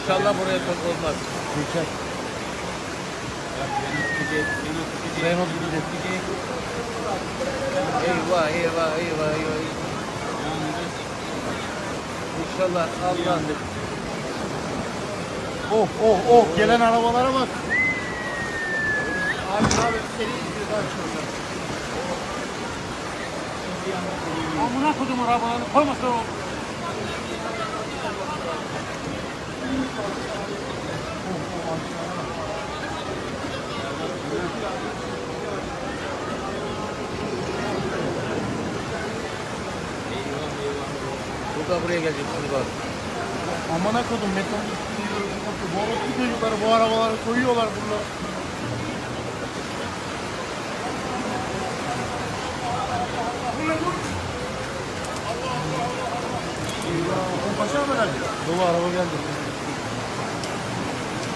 İnşallah buraya çok olmaz. Geçer. Renault gidecek. Eyvah eyvah eyvah eyvah. İnşallah Allah. Oh oh oh gelen arabalara bak. Abi seni izliyoruz abi. Amına kodum arabalarını koymasa o. Bu da buraya gelecek şimdi bak. Amına kodum beton bu orospu çocukları bu arabaları koyuyorlar burada. Paşa mı geldi? Dolu araba geldi.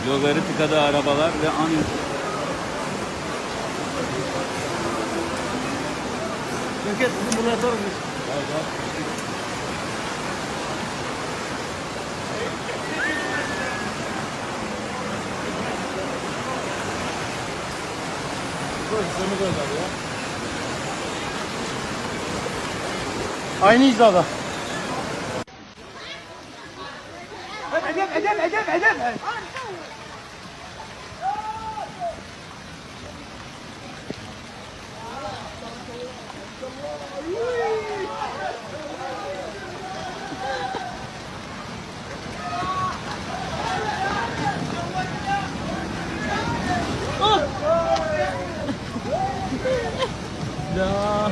Yolları tıkadı arabalar ve an Şevket bizim bunu yaparız biz. Aynı hizada. Edem. Ya.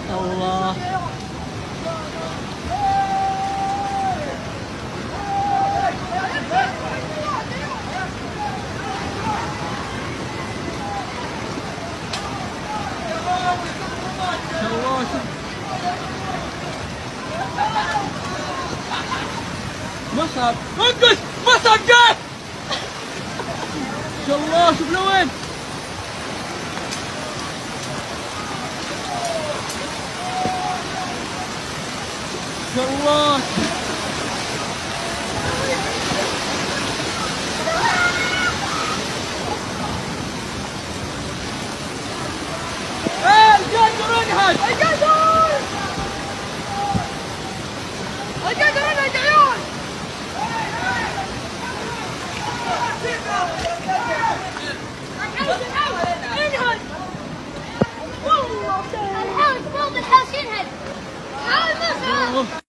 Allah. مصعب انقذ مصعب جاي ان شاء الله شوف له وين ان شاء الله الجدر انهج الجدر انهج عيون انهج والله الحاوس فوق الحاوس ينهج حاول مصعب